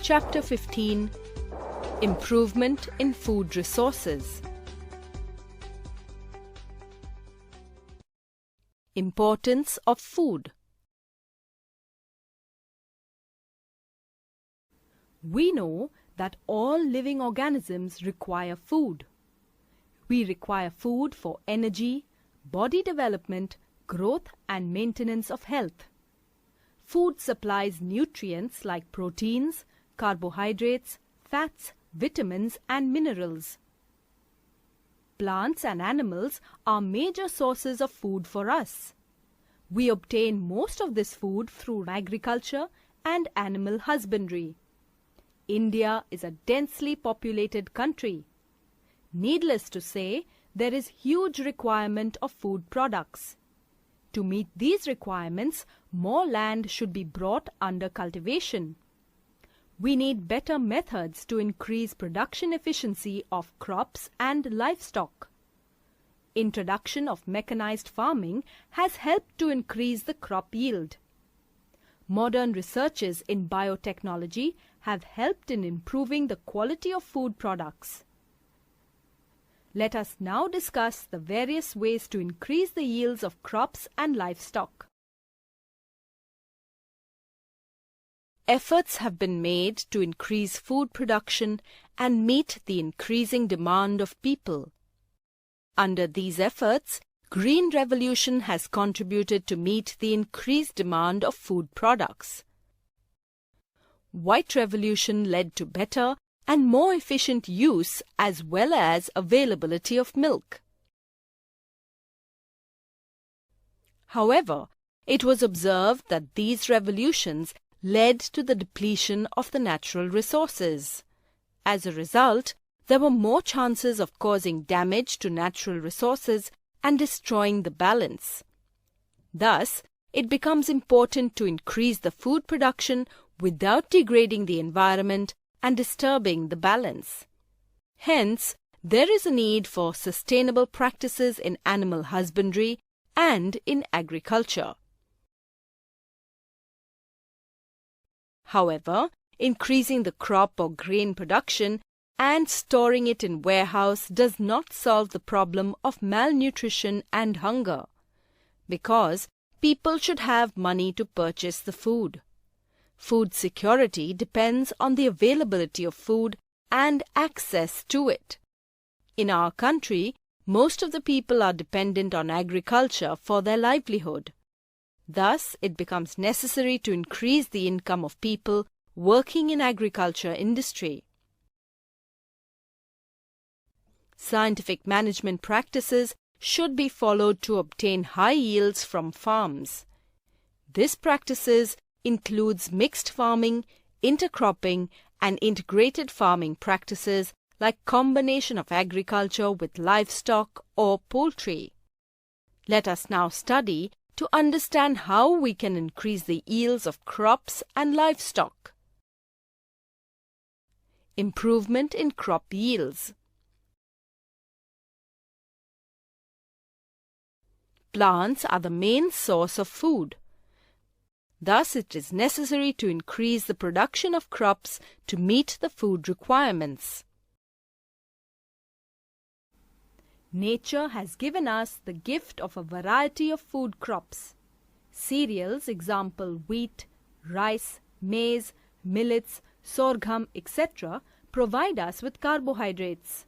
Chapter 15 Improvement in Food Resources. Importance of food. We know that all living organisms require food. We require food for energy, body development, growth and maintenance of health. Food supplies nutrients like proteins, carbohydrates, fats, vitamins and minerals. Plants and animals are major sources of food for us. We obtain most of this food through agriculture and animal husbandry. India is a densely populated country. Needless to say, there is huge requirement of food products. To meet these requirements, more land should be brought under cultivation. We need better methods to increase production efficiency of crops and livestock. Introduction of mechanized farming has helped to increase the crop yield. Modern researches in biotechnology have helped in improving the quality of food products. Let us now discuss the various ways to increase the yields of crops and livestock. Efforts have been made to increase food production and meet the increasing demand of people. Under these efforts, Green Revolution has contributed to meet the increased demand of food products. White Revolution led to better and more efficient use as well as availability of milk. However, it was observed that these revolutions led to the depletion of the natural resources. As a result, there were more chances of causing damage to natural resources and destroying the balance. Thus, it becomes important to increase the food production without degrading the environment and disturbing the balance. Hence, there is a need for sustainable practices in animal husbandry and in agriculture. However, increasing the crop or grain production and storing it in warehouse does not solve the problem of malnutrition and hunger, because people should have money to purchase the food. Food security depends on the availability of food and access to it. In our country, most of the people are dependent on agriculture for their livelihood. Thus, it becomes necessary to increase the income of people working in agriculture industry. Scientific management practices should be followed to obtain high yields from farms. This practices includes mixed farming, intercropping, and integrated farming practices like combination of agriculture with livestock or poultry. Let us now study to understand how we can increase the yields of crops and livestock. Improvement in crop yields. Plants are the main source of food. Thus, it is necessary to increase the production of crops to meet the food requirements. Nature has given us the gift of a variety of food crops. Cereals, example wheat, rice, maize, millets, sorghum, etc., provide us with carbohydrates.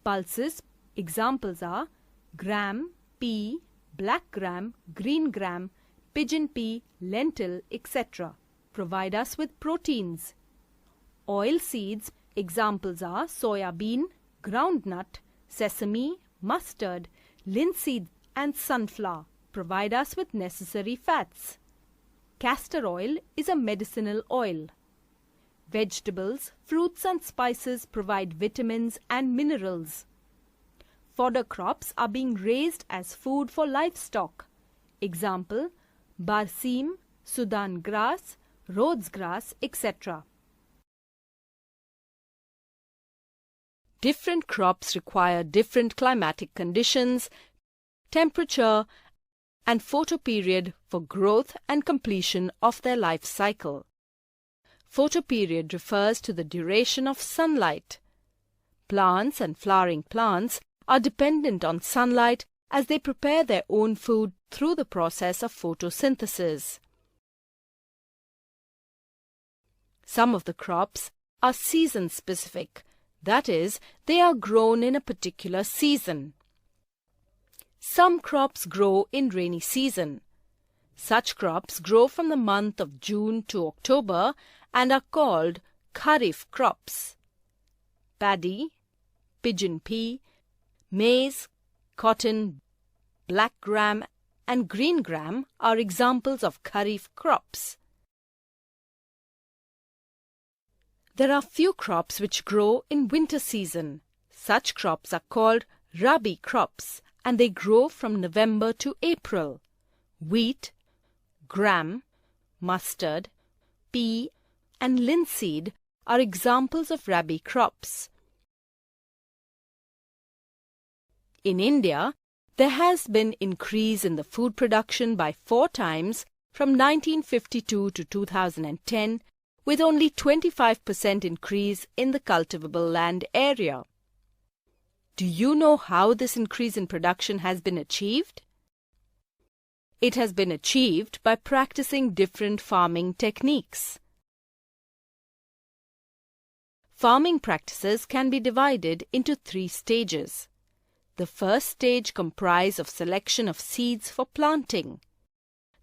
Pulses, examples are gram, pea, black gram, green gram, pigeon pea, lentil, etc., provide us with proteins. Oil seeds, examples are soya bean, groundnut, sesame, mustard, linseed and sunflower, provide us with necessary fats. Castor oil is a medicinal oil. Vegetables, fruits and spices provide vitamins and minerals. Fodder crops are being raised as food for livestock. Example, barseem, Sudan grass, Rhodes grass, etc. Different crops require different climatic conditions, temperature, and photoperiod for growth and completion of their life cycle. photoperiod refers to the duration of sunlight. Plants and flowering plants are dependent on sunlight as they prepare their own food through the process of photosynthesis. Some of the crops are season-specific, that is, they are grown in a particular season. Some crops grow in rainy season. Such crops grow from the month of June to October and are called kharif crops. Paddy, pigeon pea, maize, cotton, black gram and green gram are examples of kharif crops. There are few crops which grow in winter season. Such crops are called rabi crops and they grow from November to April. Wheat, gram, mustard, pea and linseed are examples of rabi crops. In India, there has been increase in the food production by 4 times from 1952 to 2010, with only 25% increase in the cultivable land area. Do you know how this increase in production has been achieved? It has been achieved by practicing different farming techniques. Farming practices can be divided into 3 stages. The first stage comprises of selection of seeds for planting.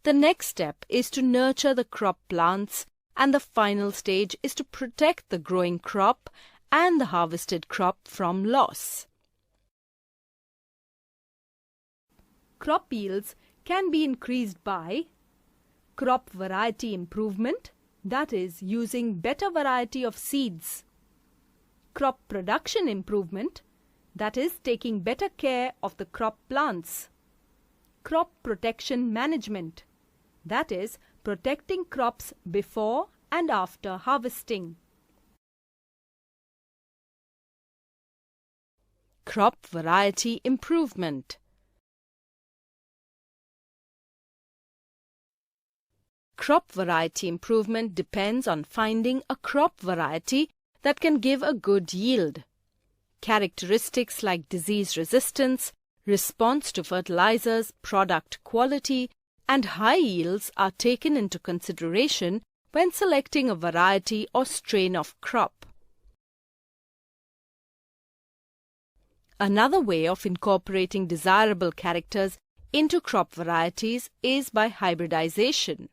The next step is to nurture the crop plants, and the final stage is to protect the growing crop and the harvested crop from loss. Crop yields can be increased by crop variety improvement, that is, using better variety of seeds. Crop production improvement, that is, taking better care of the crop plants. Crop protection management, that is, protecting crops before and after harvesting. Crop variety improvement. Crop variety improvement depends on finding a crop variety that can give a good yield. Characteristics like disease resistance, response to fertilizers, product quality, and high yields are taken into consideration when selecting a variety or strain of crop. Another way of incorporating desirable characters into crop varieties is by hybridization.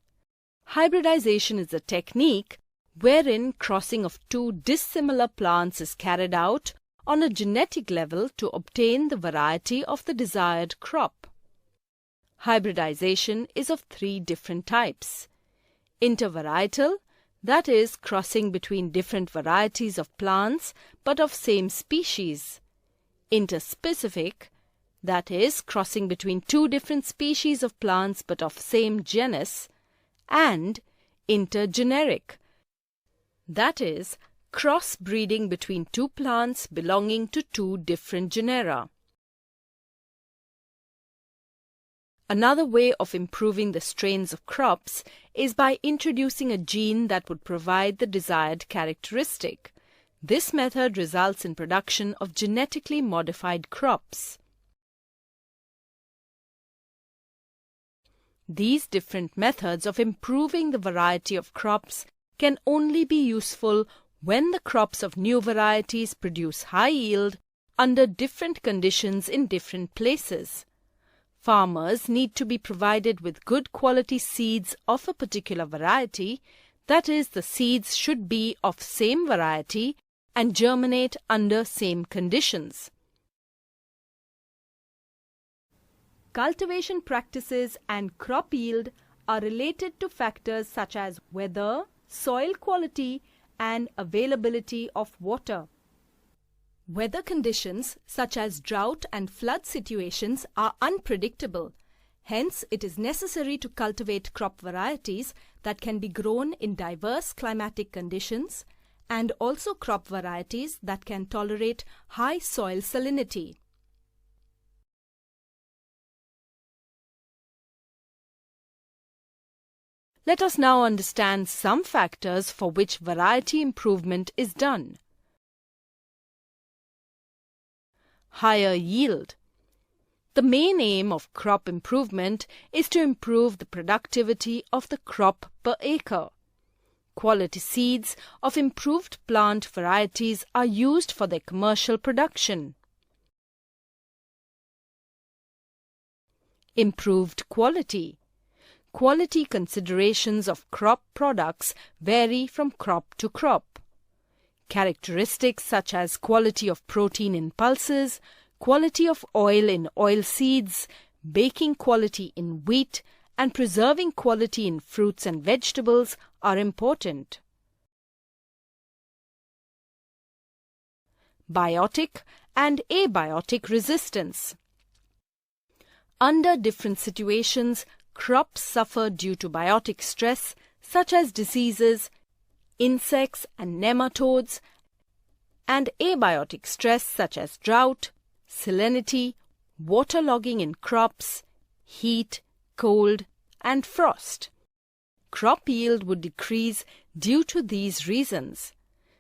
Hybridization is a technique wherein crossing of 2 dissimilar plants is carried out on a genetic level to obtain the variety of the desired crop. Hybridization is of 3 different types. Intervarietal, that is, crossing between different varieties of plants but of same species. Interspecific, that is, crossing between 2 different species of plants but of same genus. And intergeneric, that is, cross-breeding between 2 plants belonging to 2 different genera. Another way of improving the strains of crops is by introducing a gene that would provide the desired characteristic. This method results in production of genetically modified crops. These different methods of improving the variety of crops can only be useful when the crops of new varieties produce high yield under different conditions in different places. Farmers need to be provided with good quality seeds of a particular variety, that is, the seeds should be of same variety and germinate under same conditions. Cultivation practices and crop yield are related to factors such as weather, soil quality, and availability of water. Weather conditions such as drought and flood situations are unpredictable. Hence, it is necessary to cultivate crop varieties that can be grown in diverse climatic conditions and also crop varieties that can tolerate high soil salinity. Let us now understand some factors for which variety improvement is done. Higher yield. The main aim of crop improvement is to improve the productivity of the crop per acre. Quality seeds of improved plant varieties are used for their commercial production. Improved quality. Quality considerations of crop products vary from crop to crop. Characteristics such as quality of protein in pulses, quality of oil in oil seeds, baking quality in wheat, and preserving quality in fruits and vegetables are important. Biotic and abiotic resistance. Under different situations, crops suffer due to biotic stress such as diseases, insects and nematodes, and abiotic stress such as drought, salinity, waterlogging in crops, heat, cold, and frost. Crop yield would decrease due to these reasons.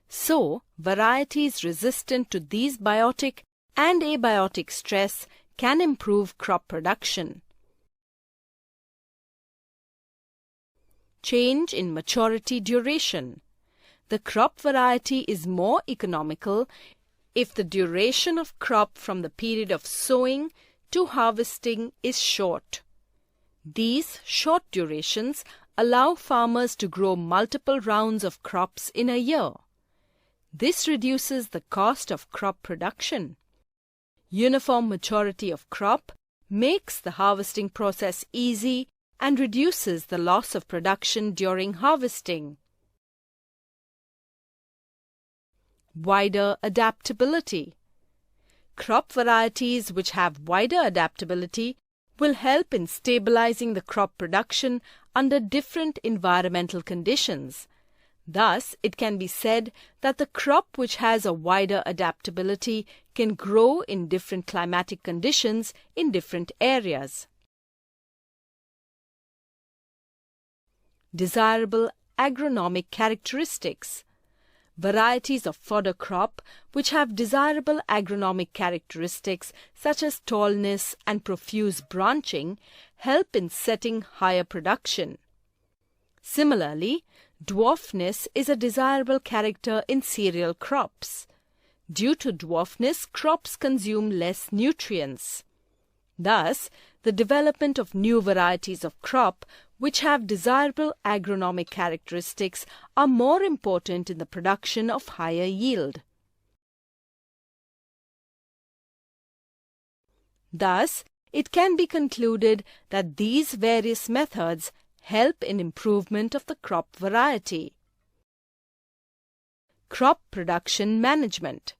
So, varieties resistant to these biotic and abiotic stress can improve crop production. Change in maturity duration. The crop variety is more economical if the duration of crop from the period of sowing to harvesting is short. These short durations allow farmers to grow multiple rounds of crops in a year. This reduces the cost of crop production. Uniform maturity of crop makes the harvesting process easy and reduces the loss of production during harvesting. Wider adaptability. Crop varieties which have wider adaptability will help in stabilizing the crop production under different environmental conditions. Thus, it can be said that the crop which has a wider adaptability can grow in different climatic conditions in different areas. Desirable agronomic characteristics. Varieties of fodder crop which have desirable agronomic characteristics such as tallness and profuse branching help in setting higher production. Similarly, dwarfness is a desirable character in cereal crops. Due to dwarfness, crops consume less nutrients. Thus, the development of new varieties of crop which have desirable agronomic characteristics are more important in the production of higher yield. Thus, it can be concluded that these various methods help in improvement of the crop variety. Crop production management.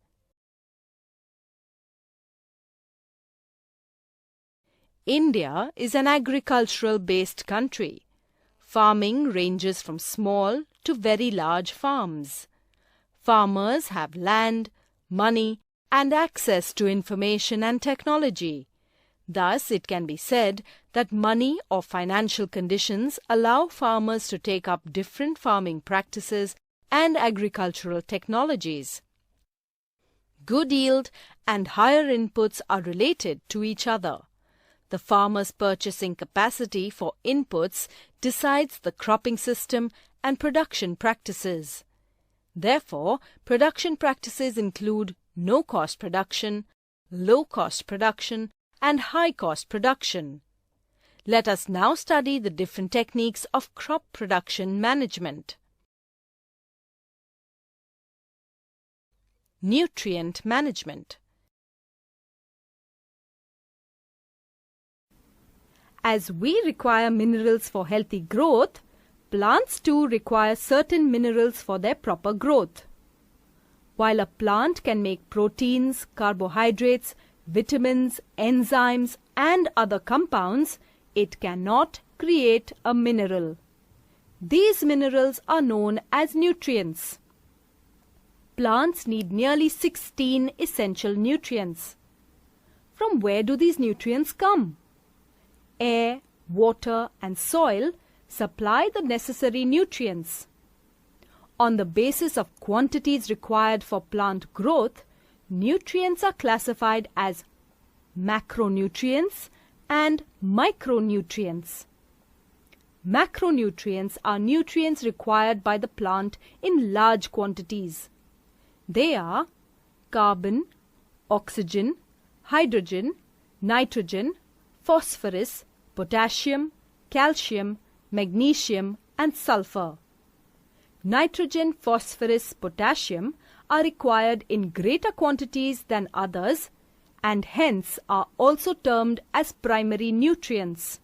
India is an agricultural-based country. Farming ranges from small to very large farms. Farmers have land, money, and access to information and technology. Thus, it can be said that money or financial conditions allow farmers to take up different farming practices and agricultural technologies. Good yield and higher inputs are related to each other. The farmer's purchasing capacity for inputs decides the cropping system and production practices. Therefore, production practices include no-cost production, low-cost production, and high-cost production. Let us now study the different techniques of crop production management. Nutrient management. As we require minerals for healthy growth, plants too require certain minerals for their proper growth. While a plant can make proteins, carbohydrates, vitamins, enzymes, and other compounds, it cannot create a mineral. These minerals are known as nutrients. Plants need nearly 16 essential nutrients. From where do these nutrients come? Air, water, and soil supply the necessary nutrients. On the basis of quantities required for plant growth, nutrients are classified as macronutrients and micronutrients. Macronutrients are nutrients required by the plant in large quantities. They are carbon, oxygen, hydrogen, nitrogen, phosphorus, potassium, calcium, magnesium, and sulfur. Nitrogen, phosphorus, potassium are required in greater quantities than others and hence are also termed as primary nutrients.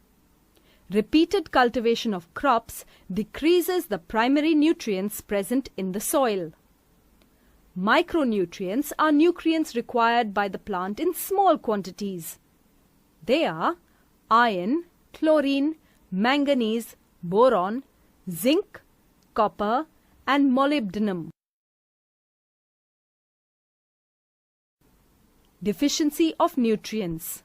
Repeated cultivation of crops decreases the primary nutrients present in the soil. Micronutrients are nutrients required by the plant in small quantities. They are iron, chlorine, manganese, boron, zinc, copper, and molybdenum. Deficiency of nutrients.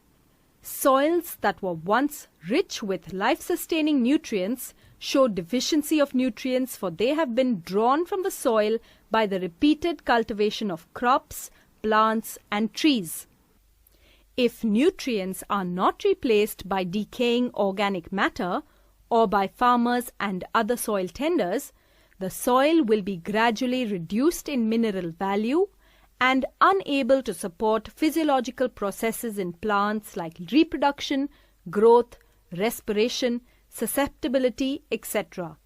Soils that were once rich with life-sustaining nutrients show deficiency of nutrients, for they have been drawn from the soil by the repeated cultivation of crops, plants, and trees. If nutrients are not replaced by decaying organic matter or by farmers and other soil tenders, the soil will be gradually reduced in mineral value and unable to support physiological processes in plants like reproduction, growth, respiration, susceptibility, etc.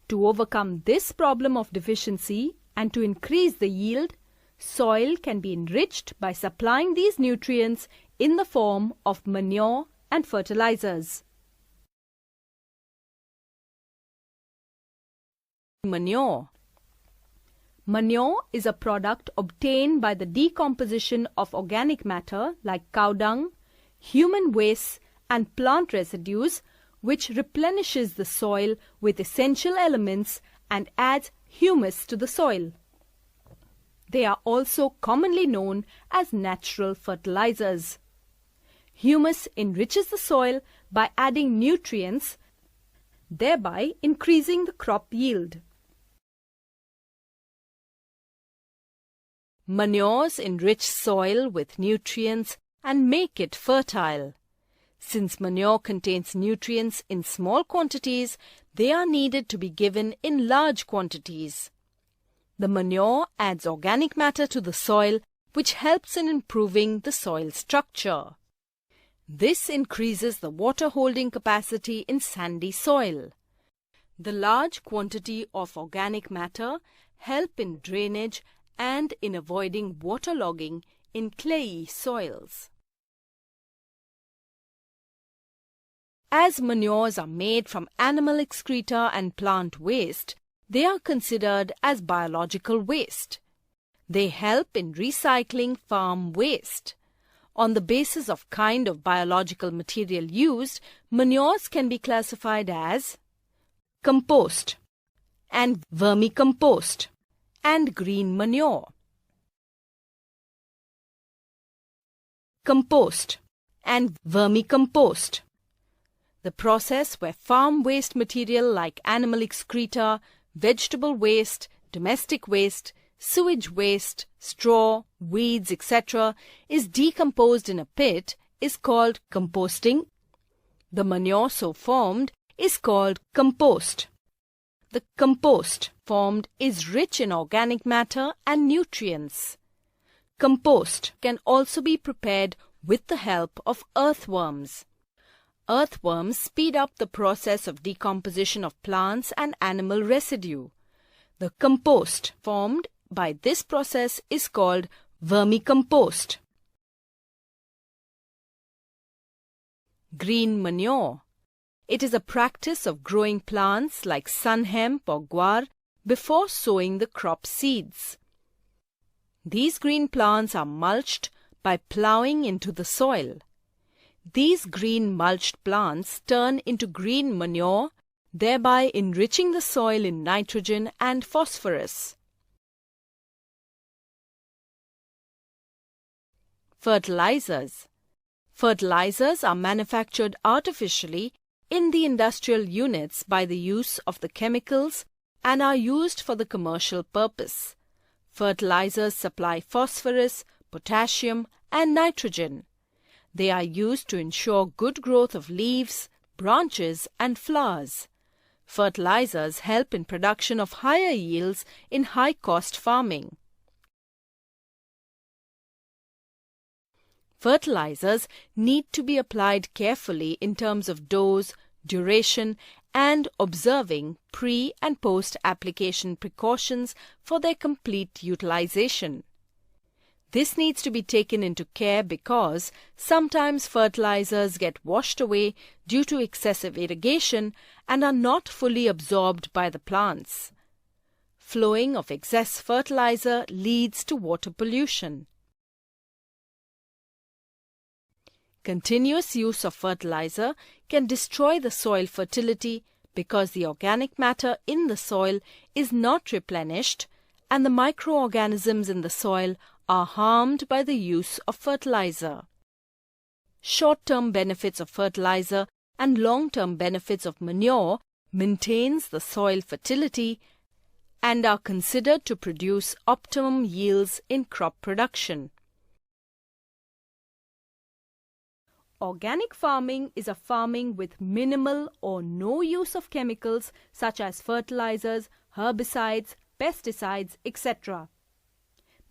To overcome this problem of deficiency and to increase the yield, soil can be enriched by supplying these nutrients in the form of manure and fertilizers. Manure. Manure is a product obtained by the decomposition of organic matter like cow dung, human waste, and plant residues, which replenishes the soil with essential elements and adds humus to the soil. They are also commonly known as natural fertilizers. Humus enriches the soil by adding nutrients, thereby increasing the crop yield. Manures enrich soil with nutrients and make it fertile. Since manure contains nutrients in small quantities, they are needed to be given in large quantities. The manure adds organic matter to the soil, which helps in improving the soil structure. This increases the water holding capacity in sandy soil. The large quantity of organic matter help in drainage and in avoiding waterlogging in clayey soils. As manures are made from animal excreta and plant waste, they are considered as biological waste. They help in recycling farm waste. On the basis of kind of biological material used, manures can be classified as compost and vermicompost and green manure. Compost and vermicompost. The process where farm waste material like animal excreta, vegetable waste, domestic waste, sewage waste, straw, weeds, etc. is decomposed in a pit is called composting. The manure so formed is called compost. The compost formed is rich in organic matter and nutrients. Compost can also be prepared with the help of earthworms. Earthworms speed up the process of decomposition of plants and animal residue. The compost formed by this process is called vermicompost. Green manure. It is a practice of growing plants like sun hemp or guar before sowing the crop seeds. These green plants are mulched by ploughing into the soil. These green mulched plants turn into green manure, thereby enriching the soil in nitrogen and phosphorus. Fertilizers. Fertilizers are manufactured artificially in the industrial units by the use of the chemicals and are used for the commercial purpose. Fertilizers supply phosphorus, potassium, and nitrogen. They are used to ensure good growth of leaves, branches, and flowers. Fertilizers help in production of higher yields in high-cost farming. Fertilizers need to be applied carefully in terms of dose, duration, and observing pre- and post-application precautions for their complete utilization. This needs to be taken into care because sometimes fertilizers get washed away due to excessive irrigation and are not fully absorbed by the plants. Flowing of excess fertilizer leads to water pollution. Continuous use of fertilizer can destroy the soil fertility because the organic matter in the soil is not replenished and the microorganisms in the soil are harmed by the use of fertilizer. Short-term benefits of fertilizer and long-term benefits of manure maintains the soil fertility and are considered to produce optimum yields in crop production. Organic farming is a farming with minimal or no use of chemicals such as fertilizers, herbicides, pesticides, etc.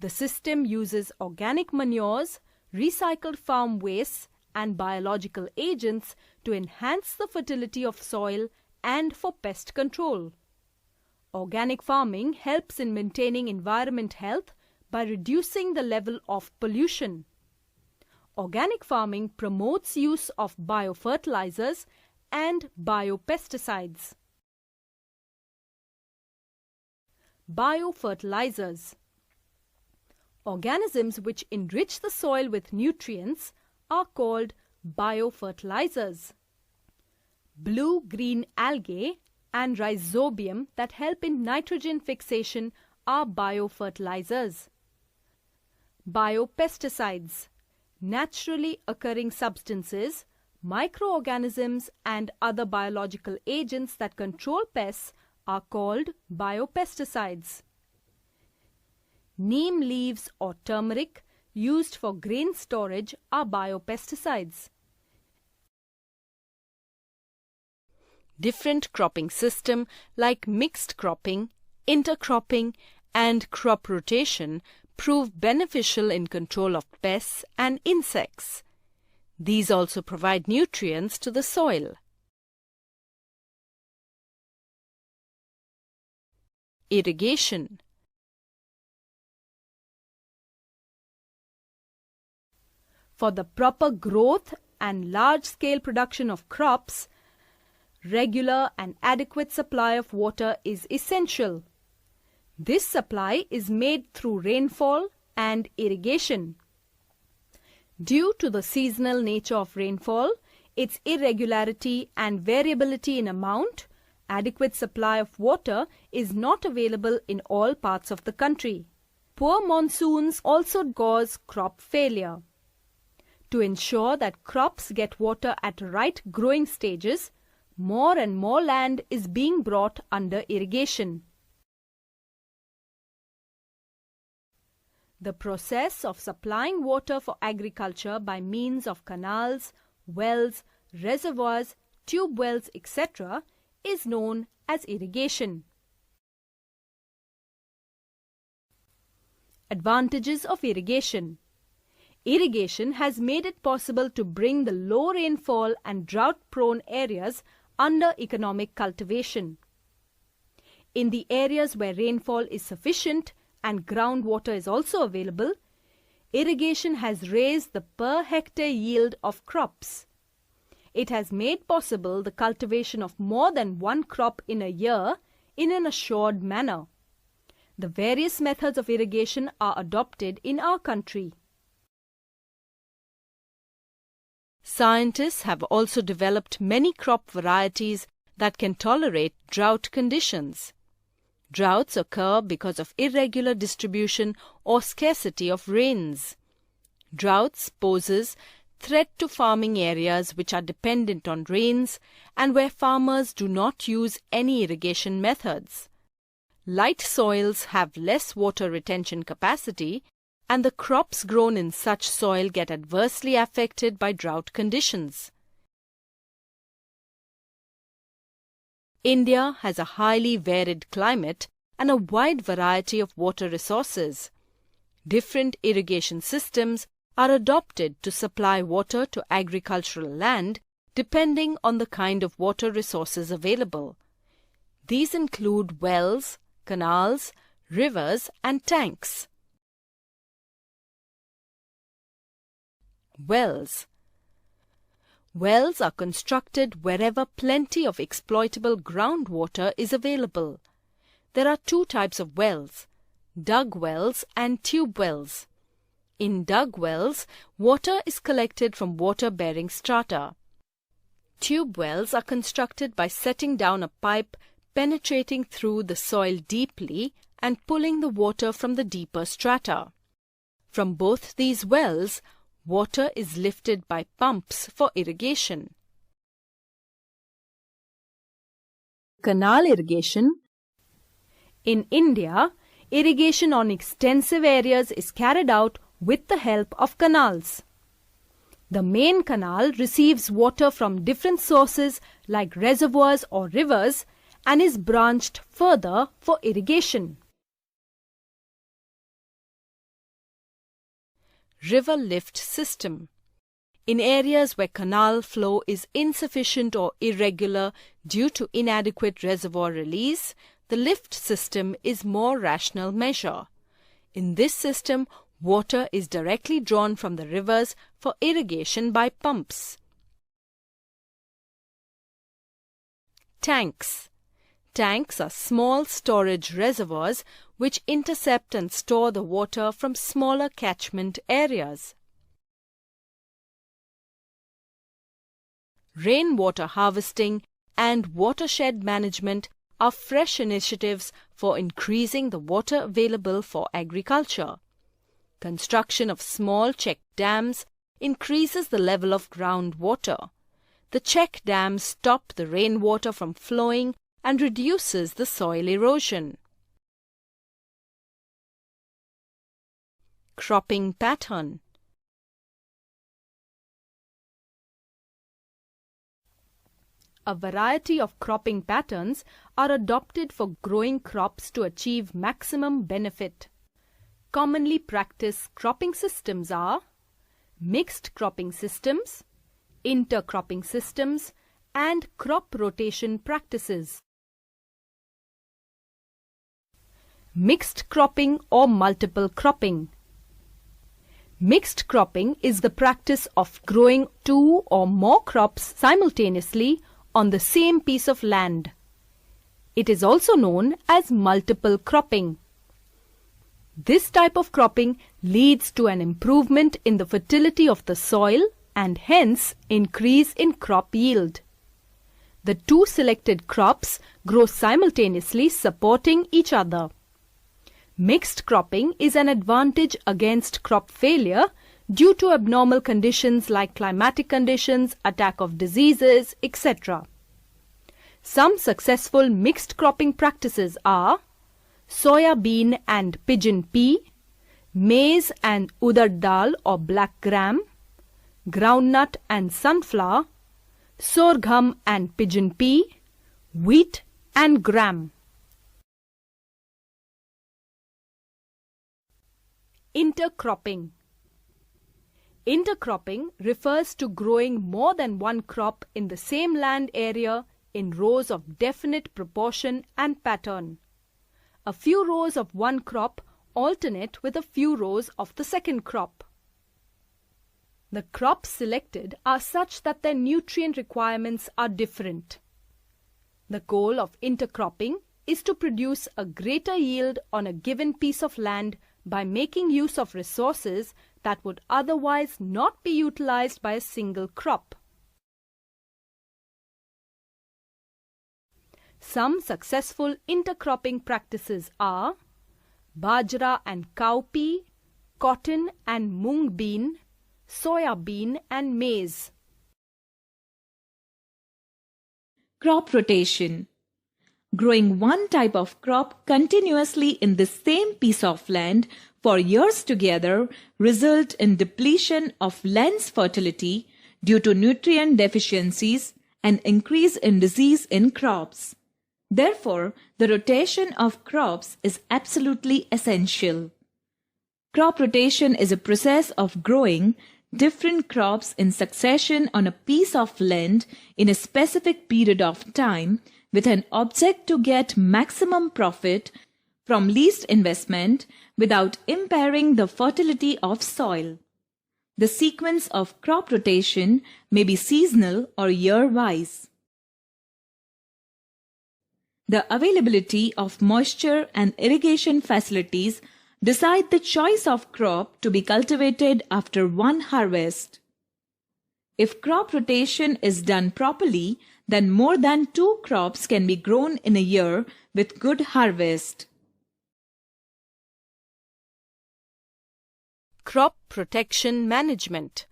The system uses organic manures, recycled farm wastes, and biological agents to enhance the fertility of soil and for pest control. Organic farming helps in maintaining environment health by reducing the level of pollution. Organic farming promotes use of biofertilizers and biopesticides. Biofertilizers. Organisms which enrich the soil with nutrients are called biofertilizers. Blue-green algae and rhizobium that help in nitrogen fixation are biofertilizers. Biopesticides. Naturally occurring substances, microorganisms and other biological agents that control pests are called biopesticides. Neem leaves or turmeric used for grain storage are biopesticides. Different cropping system like mixed cropping, intercropping and crop rotation prove beneficial in control of pests and insects. These also provide nutrients to the soil. Irrigation. For the proper growth and large-scale production of crops, regular and adequate supply of water is essential. This supply is made through rainfall and irrigation. Due to the seasonal nature of rainfall, its irregularity and variability in amount, adequate supply of water is not available in all parts of the country. Poor monsoons also cause crop failure. To ensure that crops get water at right growing stages, more and more land is being brought under irrigation. The process of supplying water for agriculture by means of canals, wells, reservoirs, tube wells, etc. is known as irrigation. Advantages of irrigation. Irrigation has made it possible to bring the low rainfall and drought-prone areas under economic cultivation. In the areas where rainfall is sufficient and groundwater is also available, irrigation has raised the per hectare yield of crops. It has made possible the cultivation of more than one crop in a year in an assured manner. The various methods of irrigation are adopted in our country. Scientists have also developed many crop varieties that can tolerate drought conditions. Droughts occur because of irregular distribution or scarcity of rains. Droughts poses threat to farming areas which are dependent on rains and where farmers do not use any irrigation methods. Light soils have less water retention capacity, and the crops grown in such soil get adversely affected by drought conditions. India has a highly varied climate and a wide variety of water resources. Different irrigation systems are adopted to supply water to agricultural land depending on the kind of water resources available. These include wells, canals, rivers, and tanks. Wells. Wells are constructed wherever plenty of exploitable groundwater is available. There are two types of wells: dug wells and tube wells. In dug wells, water is collected from water-bearing strata. Tube wells are constructed by setting down a pipe penetrating through the soil deeply and pulling the water from the deeper strata. From both these wells, water is lifted by pumps for irrigation. Canal irrigation. In India, irrigation on extensive areas is carried out with the help of canals. The main canal receives water from different sources like reservoirs or rivers and is branched further for irrigation. River lift system. In areas where canal flow is insufficient or irregular due to inadequate reservoir release, the lift system is more rational measure. In this system, water is directly drawn from the rivers for irrigation by pumps. Tanks. Tanks are small storage reservoirs which intercept and store the water from smaller catchment areas. Rainwater harvesting and watershed management are fresh initiatives for increasing the water available for agriculture. Construction of small check dams increases the level of groundwater. The check dams stop the rainwater from flowing and reduces the soil erosion. Cropping pattern. A variety of cropping patterns are adopted for growing crops to achieve maximum benefit. Commonly practiced cropping systems are mixed cropping systems, intercropping systems, and crop rotation practices. Mixed cropping or multiple cropping. Mixed cropping is the practice of growing two or more crops simultaneously on the same piece of land. It is also known as multiple cropping. This type of cropping leads to an improvement in the fertility of the soil and hence increase in crop yield. The two selected crops grow simultaneously, supporting each other. Mixed cropping is an advantage against crop failure due to abnormal conditions like climatic conditions, attack of diseases, etc. Some successful mixed cropping practices are soya bean and pigeon pea, maize and udad dal or black gram, groundnut and sunflower, sorghum and pigeon pea, wheat and gram. Intercropping. Intercropping refers to growing more than one crop in the same land area in rows of definite proportion and pattern. A few rows of one crop alternate with a few rows of the second crop. The crops selected are such that their nutrient requirements are different. The goal of intercropping is to produce a greater yield on a given piece of land by making use of resources that would otherwise not be utilized by a single crop. Some successful intercropping practices are bajra and cowpea, cotton and mung bean, soya bean and maize. Crop rotation. Growing one type of crop continuously in the same piece of land for years together result in depletion of land's fertility due to nutrient deficiencies and increase in disease in crops. Therefore, the rotation of crops is absolutely essential. Crop rotation is a process of growing different crops in succession on a piece of land in a specific period of time with an object to get maximum profit from least investment without impairing the fertility of soil. The sequence of crop rotation may be seasonal or year-wise. The availability of moisture and irrigation facilities decide the choice of crop to be cultivated after one harvest. If crop rotation is done properly, then more than 2 crops can be grown in a year with good harvest. Crop protection management.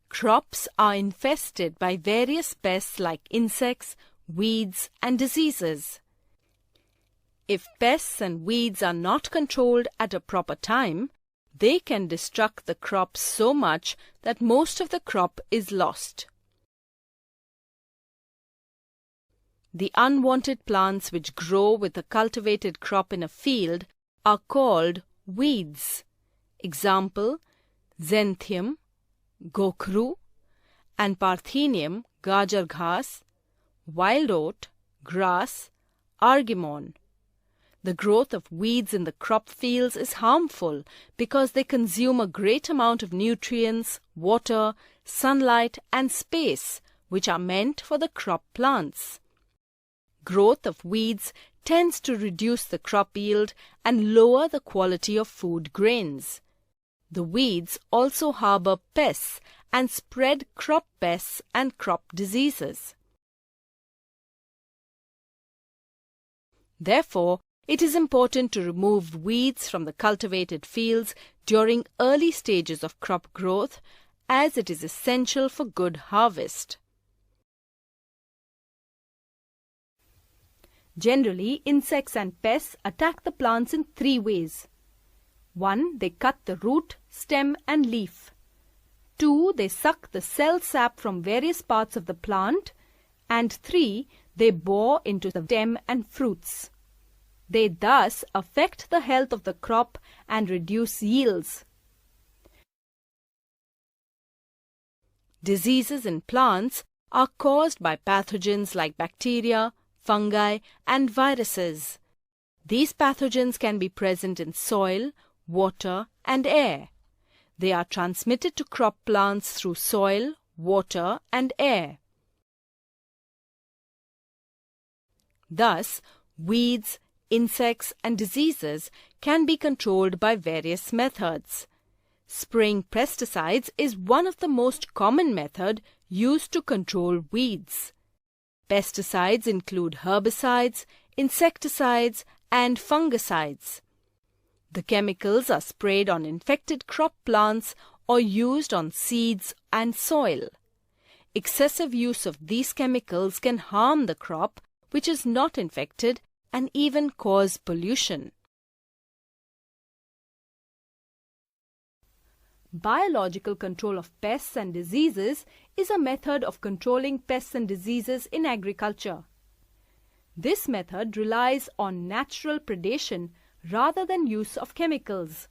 Crops are infested by various pests like insects, weeds, and diseases. If pests and weeds are not controlled at a proper time, they can destruct the crop so much that most of the crop is lost. The unwanted plants which grow with a cultivated crop in a field are called weeds. Example, xanthium, gokru, and parthenium, gajar ghas, wild oat, grass, argemone. The growth of weeds in the crop fields is harmful because they consume a great amount of nutrients, water, sunlight, and space which are meant for the crop plants. Growth of weeds tends to reduce the crop yield and lower the quality of food grains. The weeds also harbor pests and spread crop pests and crop diseases. Therefore, it is important to remove weeds from the cultivated fields during early stages of crop growth, as it is essential for good harvest. Generally, insects and pests attack the plants in 3 ways. 1. They cut the root, stem, and leaf. 2. They suck the cell sap from various parts of the plant. And 3. They bore into the stem and fruits. They thus affect the health of the crop and reduce yields. Diseases in plants are caused by pathogens like bacteria, fungi, and viruses. These pathogens can be present in soil, water, and air. They are transmitted to crop plants through soil, water, and air. Thus, weeds, insects, and diseases can be controlled by various methods. Spraying pesticides is one of the most common methods used to control weeds. Pesticides include herbicides, insecticides, and fungicides. The chemicals are sprayed on infected crop plants or used on seeds and soil. Excessive use of these chemicals can harm the crop, which is not infected, and even cause pollution. Biological control of pests and diseases is a method of controlling pests and diseases in agriculture. This method relies on natural predation rather than use of chemicals.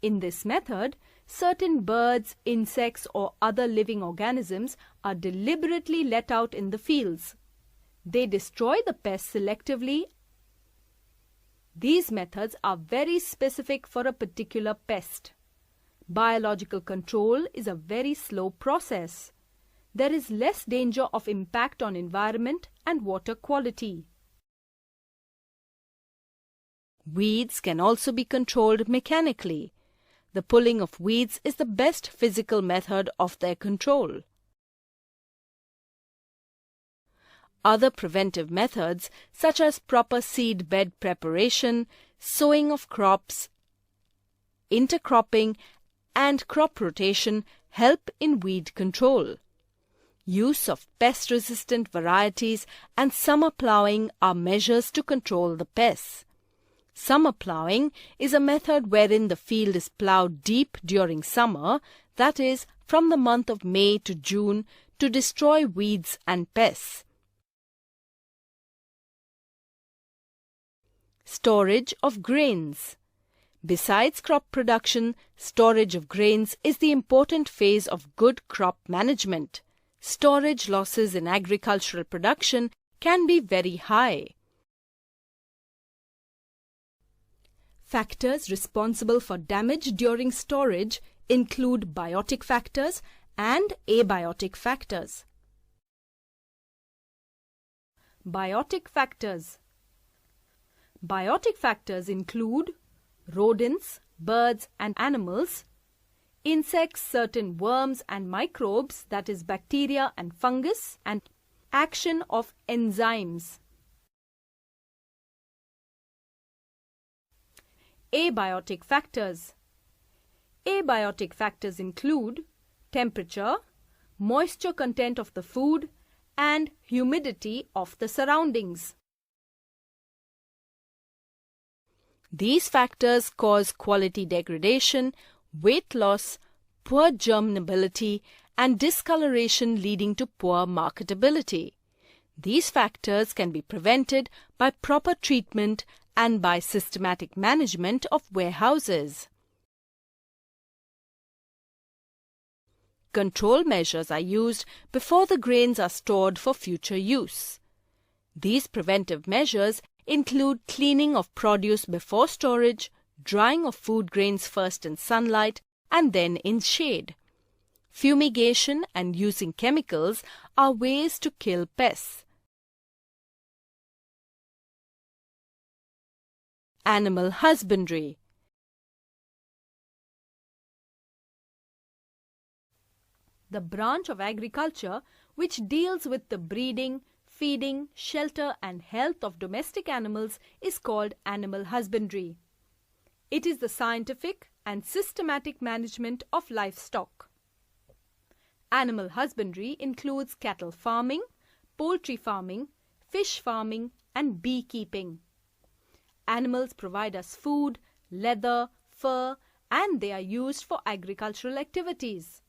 In this method, certain birds, insects, or other living organisms are deliberately let out in the fields. They destroy the pests selectively. These methods are very specific for a particular pest. Biological control is a very slow process. There is less danger of impact on environment and water quality. Weeds can also be controlled mechanically. The pulling of weeds is the best physical method of their control. Other preventive methods, such as proper seed bed preparation, sowing of crops, intercropping, and crop rotation help in weed control. Use of pest-resistant varieties and summer ploughing are measures to control the pests. Summer ploughing is a method wherein the field is ploughed deep during summer, that is, from the month of May to June, to destroy weeds and pests. Storage of grains. Besides crop production, storage of grains is the important phase of good crop management. Storage losses in agricultural production can be very high. Factors responsible for damage during storage include biotic factors and abiotic factors. Biotic factors. Biotic factors include rodents, birds and animals, insects, certain worms and microbes, that is bacteria and fungus, and action of enzymes. Abiotic factors. Abiotic factors include temperature, moisture content of the food, and humidity of the surroundings. These factors cause quality degradation, weight loss, poor germinability, and discoloration, leading to poor marketability. These factors can be prevented by proper treatment and by systematic management of warehouses. Control measures are used before the grains are stored for future use. These preventive measures include cleaning of produce before storage, drying of food grains first in sunlight and then in shade. Fumigation and using chemicals are ways to kill pests. Animal husbandry. The branch of agriculture which deals with the breeding, feeding, shelter and health of domestic animals is called animal husbandry. It is the scientific and systematic management of livestock. Animal husbandry includes cattle farming, poultry farming, fish farming and beekeeping. Animals provide us food, leather, fur, and they are used for agricultural activities.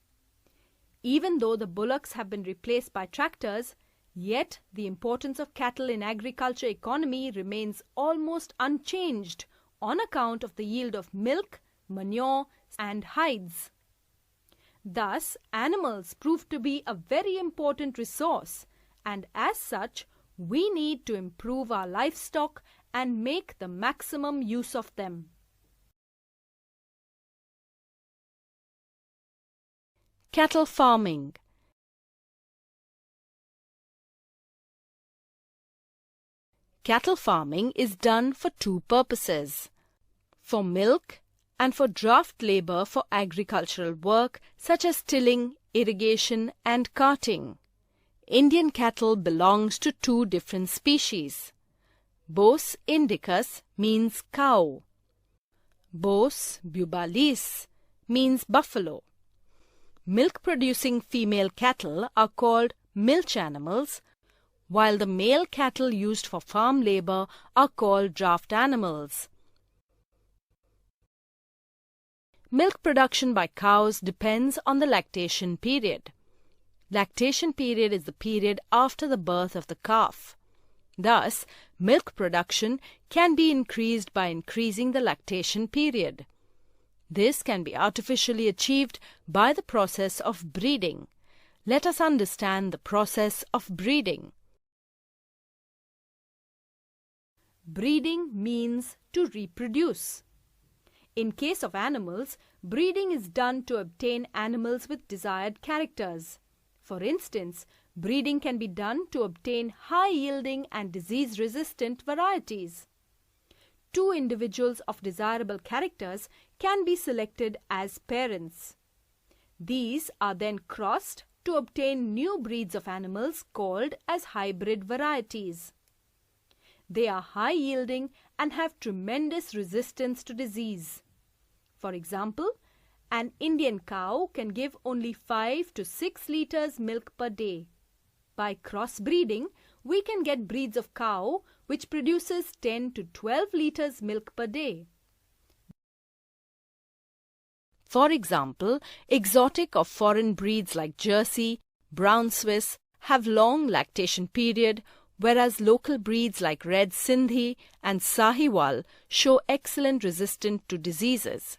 Even though the bullocks have been replaced by tractors, yet the importance of cattle in agriculture economy remains almost unchanged on account of the yield of milk, manure, and hides. Thus, animals prove to be a very important resource, and as such, we need to improve our livestock and make the maximum use of them. Cattle farming. Cattle farming is done for two purposes: for milk and for draft labor for agricultural work such as tilling, irrigation and carting. Indian cattle belongs to two different species. Bos indicus means cow. Bos bubalis means buffalo. Milk-producing female cattle are called milch animals, while the male cattle used for farm labor are called draft animals. Milk production by cows depends on the lactation period. Lactation period is the period after the birth of the calf. Thus, milk production can be increased by increasing the lactation period. This can be artificially achieved by the process of breeding. Let us understand the process of breeding. Breeding means to reproduce. In case of animals, breeding is done to obtain animals with desired characters. For instance, breeding can be done to obtain high-yielding and disease-resistant varieties. Two individuals of desirable characters can be selected as parents. These are then crossed to obtain new breeds of animals called as hybrid varieties. They are high-yielding and have tremendous resistance to disease. For example, an Indian cow can give only 5 to 6 liters milk per day. By crossbreeding, we can get breeds of cow which produces 10 to 12 liters milk per day. For example, exotic or foreign breeds like Jersey, Brown Swiss have long lactation period, whereas local breeds like Red Sindhi and Sahiwal show excellent resistance to diseases.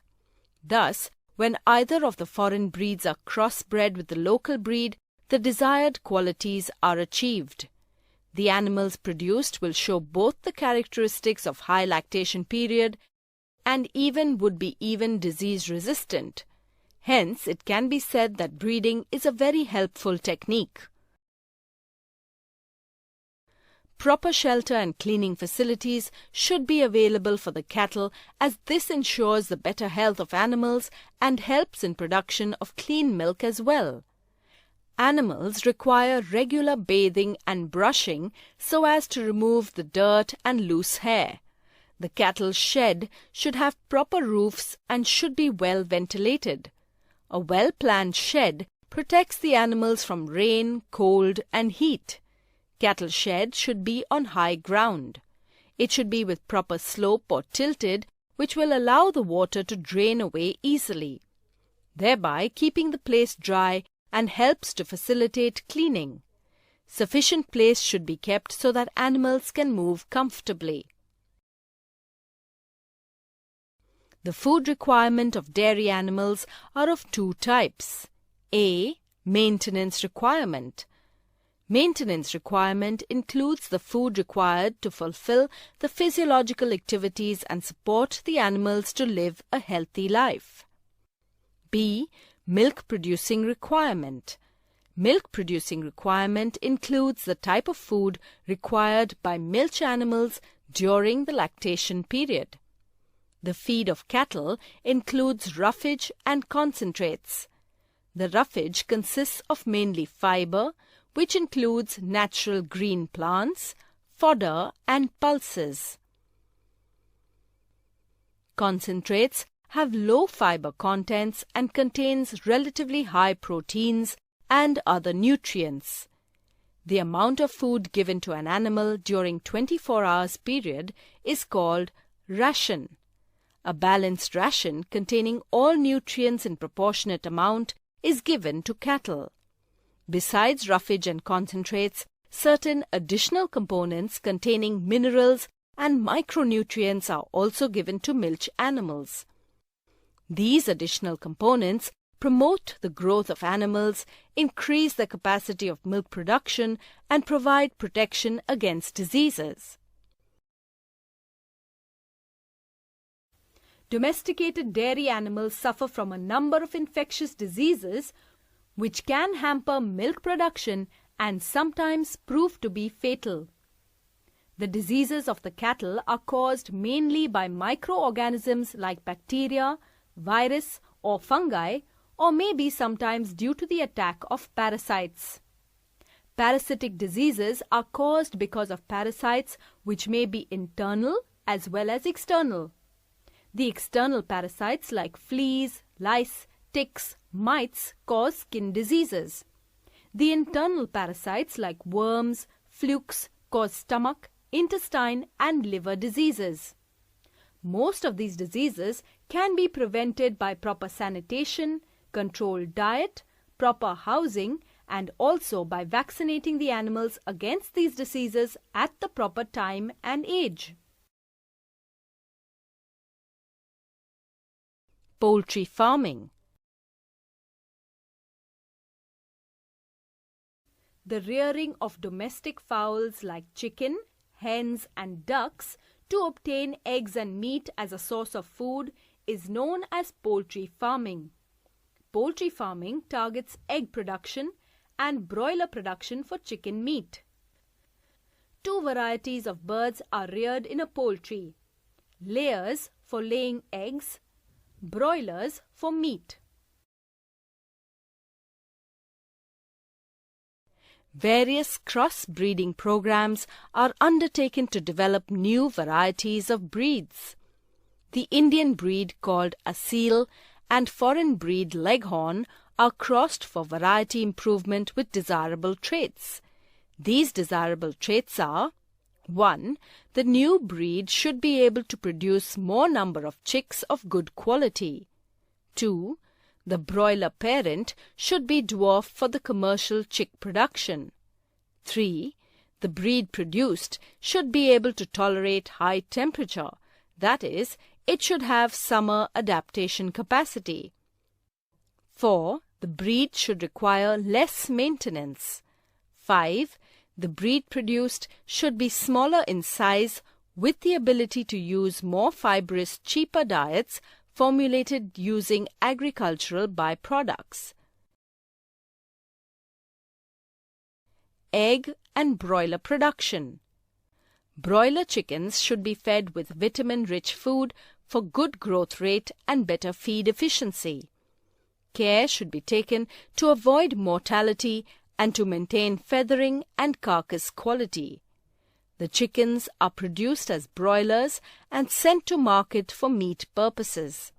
Thus, when either of the foreign breeds are crossbred with the local breed, the desired qualities are achieved. The animals produced will show both the characteristics of high lactation period and would be disease resistant. Hence, it can be said that breeding is a very helpful technique. Proper shelter and cleaning facilities should be available for the cattle, as this ensures the better health of animals and helps in production of clean milk as well. Animals require regular bathing and brushing so as to remove the dirt and loose hair. The cattle shed should have proper roofs and should be well ventilated. A well-planned shed protects the animals from rain, cold and heat. Cattle shed should be on high ground. It should be with proper slope or tilted, which will allow the water to drain away easily, thereby keeping the place dry and helps to facilitate cleaning. Sufficient place should be kept so that animals can move comfortably. The food requirement of dairy animals are of two types. A. Maintenance requirement. Maintenance requirement includes the food required to fulfill the physiological activities and support the animals to live a healthy life. B. Milk producing requirement. Milk producing requirement includes the type of food required by milch animals during the lactation period. The feed of cattle includes roughage and concentrates. The roughage consists of mainly fiber, which includes natural green plants, fodder and pulses. Concentrates have low fiber contents and contains relatively high proteins and other nutrients. The amount of food given to an animal during 24 hours period is called ration. A balanced ration containing all nutrients in proportionate amount is given to cattle. Besides roughage and concentrates, certain additional components containing minerals and micronutrients are also given to milch animals. These additional components promote the growth of animals, increase the capacity of milk production, and provide protection against diseases. Domesticated dairy animals suffer from a number of infectious diseases which can hamper milk production and sometimes prove to be fatal. The diseases of the cattle are caused mainly by microorganisms like bacteria, virus or fungi, or maybe sometimes due to the attack of parasites. Parasitic diseases are caused because of parasites which may be internal as well as external. The external parasites like fleas, lice, ticks, mites cause skin diseases. The internal parasites like worms, flukes cause stomach, intestine and liver diseases. Most of these diseases can be prevented by proper sanitation, controlled diet, proper housing and also by vaccinating the animals against these diseases at the proper time and age. Poultry farming. The rearing of domestic fowls like chicken, hens and ducks to obtain eggs and meat as a source of food is known as poultry farming. Poultry farming targets egg production and broiler production for chicken meat. Two varieties of birds are reared in a poultry: layers for laying eggs, broilers for meat. Various cross-breeding programs are undertaken to develop new varieties of breeds. the Indian breed called Asil and foreign breed Leghorn are crossed for variety improvement with desirable traits. These desirable traits are: 1. The new breed should be able to produce more number of chicks of good quality. 2. The broiler parent should be dwarfed for the commercial chick production. 3. The breed produced should be able to tolerate high temperature, that is, it should have summer adaptation capacity. 4. The breed should require less maintenance. 5. The breed produced should be smaller in size with the ability to use more fibrous, cheaper diets formulated using agricultural byproducts. Egg and broiler production. Broiler chickens should be fed with vitamin-rich food for good growth rate and better feed efficiency. Care should be taken to avoid mortality and to maintain feathering and carcass quality. The chickens are produced as broilers and sent to market for meat purposes.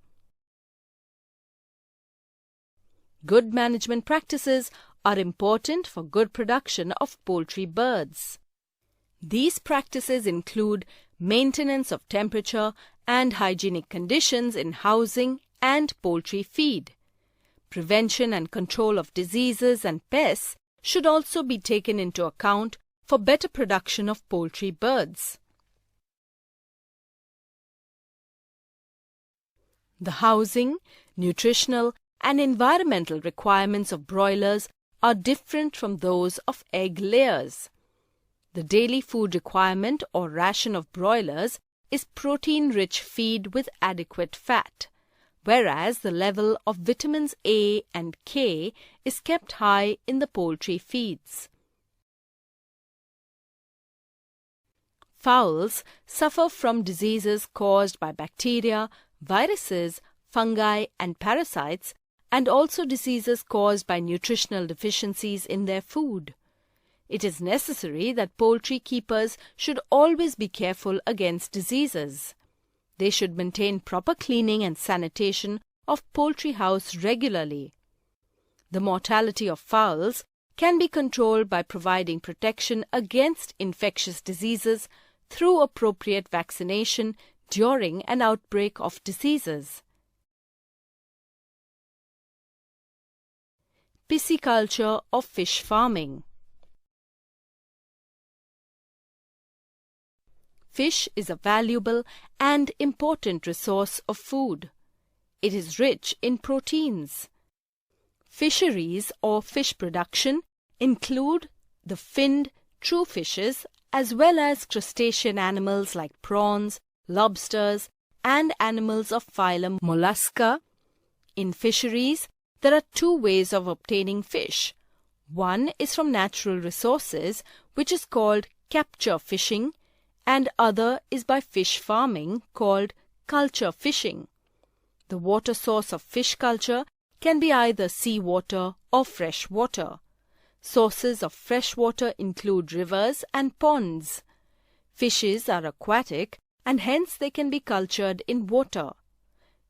Good management practices are important for good production of poultry birds. These practices include maintenance of temperature and hygienic conditions in housing and poultry feed. Prevention and control of diseases and pests should also be taken into account for better production of poultry birds. The housing, nutritional, and environmental requirements of broilers are different from those of egg layers. The daily food requirement or ration of broilers is protein-rich feed with adequate fat, whereas the level of vitamins A and K is kept high in the poultry feeds. Fowls suffer from diseases caused by bacteria, viruses, fungi, and parasites, and also diseases caused by nutritional deficiencies in their food. It is necessary that poultry keepers should always be careful against diseases. They should maintain proper cleaning and sanitation of poultry house regularly. The mortality of fowls can be controlled by providing protection against infectious diseases through appropriate vaccination during an outbreak of diseases. Pisciculture or fish farming. Fish is a valuable and important resource of food. It is rich in proteins. Fisheries or fish production include the finned true fishes as well as crustacean animals like prawns, lobsters, and animals of phylum Mollusca. In fisheries, there are two ways of obtaining fish. One is from natural resources, which is called capture fishing, and other is by fish farming, called culture fishing. The water source of fish culture can be either seawater or fresh water. Sources of fresh water include rivers and ponds. Fishes are aquatic and hence they can be cultured in water.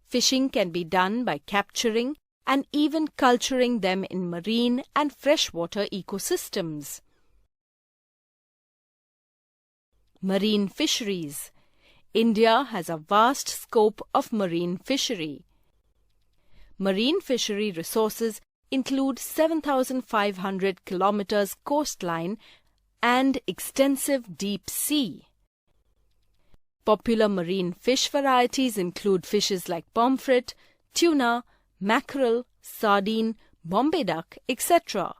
Fishing can be done by capturing and even culturing them in marine and freshwater ecosystems. Marine fisheries. India has a vast scope of marine fishery. Marine fishery resources include 7,500 kilometers coastline and extensive deep sea. Popular marine fish varieties include fishes like pomfret, tuna, mackerel, sardine, Bombay duck, etc.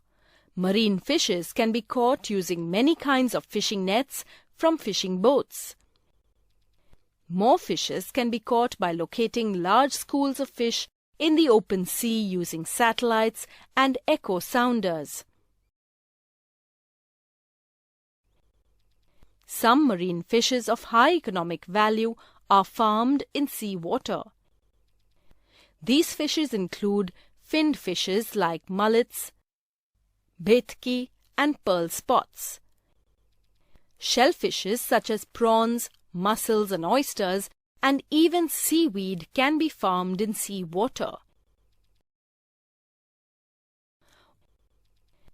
Marine fishes can be caught using many kinds of fishing nets from fishing boats. More fishes can be caught by locating large schools of fish in the open sea using satellites and echo sounders. Some marine fishes of high economic value are farmed in seawater. These fishes include finned fishes like mullets, bhetki, and pearl spots. Shellfishes such as prawns, mussels, and oysters and even seaweed can be farmed in seawater.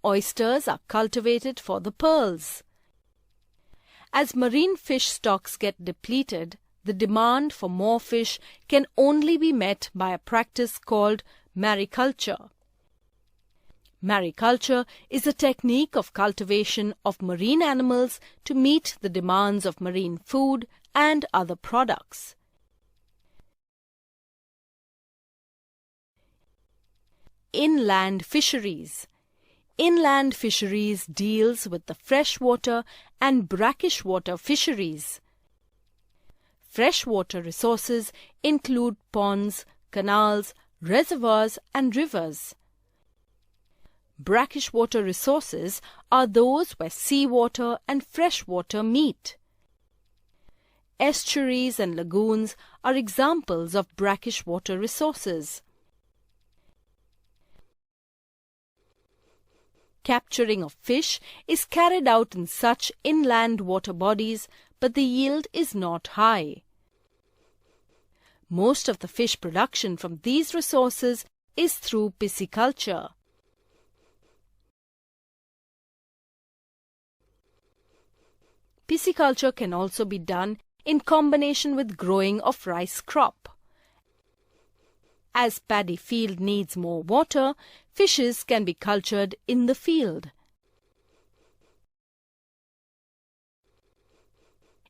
Oysters are cultivated for the pearls. As marine fish stocks get depleted, the demand for more fish can only be met by a practice called mariculture. Mariculture is a technique of cultivation of marine animals to meet the demands of marine food and other products. Inland fisheries. Inland fisheries deals with the freshwater and brackish water fisheries. Freshwater resources include ponds, canals, reservoirs and rivers. Brackish water resources are those where seawater and freshwater meet. Estuaries and lagoons are examples of brackish water resources. Capturing of fish is carried out in such inland water bodies, but the yield is not high. Most of the fish production from these resources is through pisciculture. Pisciculture can also be done in combination with growing of rice crop. As paddy field needs more water, fishes can be cultured in the field.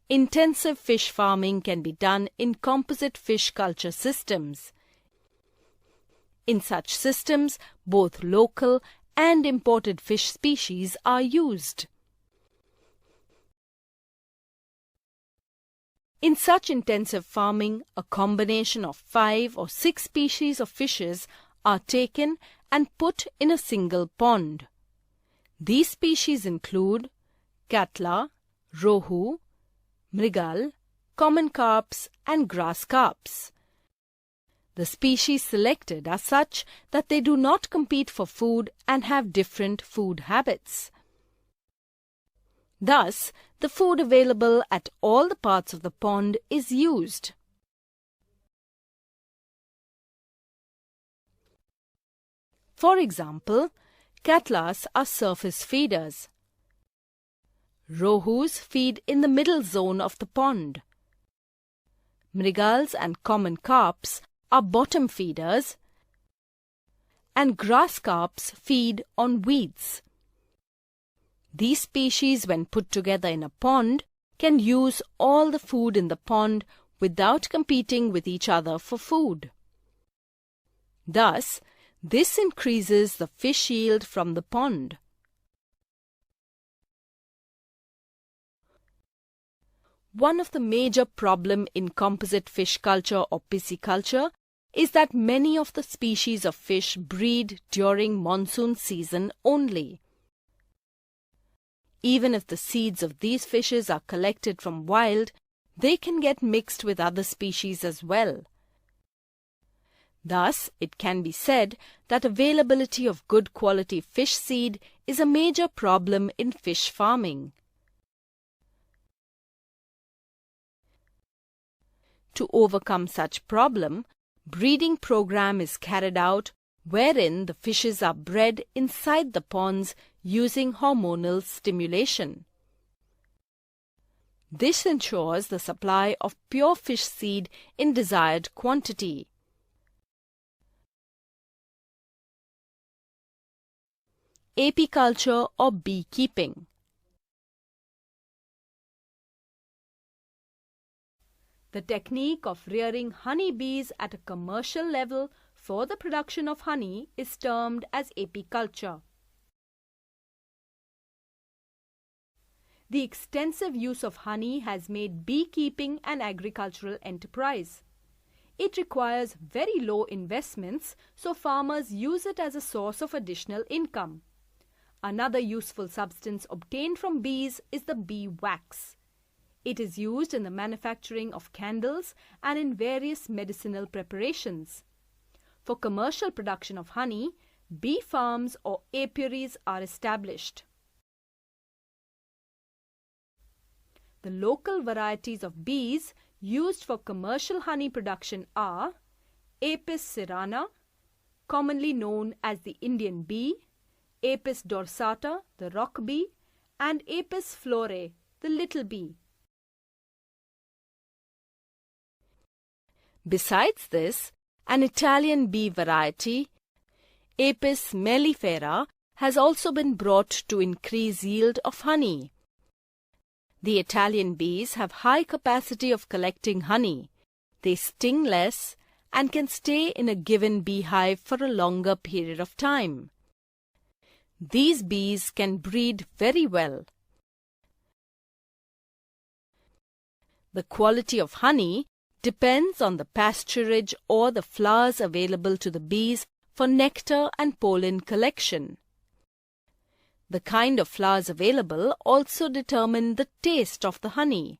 Intensive fish farming can be done in composite fish culture systems. In such systems, both local and imported fish species are used. In such intensive farming, a combination of 5 or 6 species of fishes are taken and put in a single pond. These species include katla, rohu, mrigal, common carps and grass carps. The species selected are such that they do not compete for food and have different food habits. Thus, the food available at all the parts of the pond is used. For example, katlas are surface feeders. Rohus feed in the middle zone of the pond. Mrigals and common carps are bottom feeders, and grass carps feed on weeds. These species, when put together in a pond, can use all the food in the pond without competing with each other for food. Thus, this increases the fish yield from the pond. One of the major problems in composite fish culture or pisciculture is that many of the species of fish breed during monsoon season only. Even if the seeds of these fishes are collected from wild, they can get mixed with other species as well. Thus, it can be said that availability of good quality fish seed is a major problem in fish farming. To overcome such problem, breeding program is carried out wherein the fishes are bred inside the ponds using hormonal stimulation. This ensures the supply of pure fish seed in desired quantity. Apiculture or beekeeping. The technique of rearing honey bees at a commercial level for the production of honey is termed as apiculture. The extensive use of honey has made beekeeping an agricultural enterprise. It requires very low investments, so farmers use it as a source of additional income. Another useful substance obtained from bees is the bee wax. It is used in the manufacturing of candles and in various medicinal preparations. For commercial production of honey, bee farms or apiaries are established. The local varieties of bees used for commercial honey production are Apis cerana, commonly known as the Indian bee, Apis dorsata, the rock bee, and Apis florae, the little bee. Besides this, an Italian bee variety, Apis mellifera, has also been brought to increase yield of honey. The Italian bees have high capacity of collecting honey. They sting less and can stay in a given beehive for a longer period of time. These bees can breed very well. The quality of honey depends on the pasturage or the flowers available to the bees for nectar and pollen collection. The kind of flowers available also determine the taste of the honey.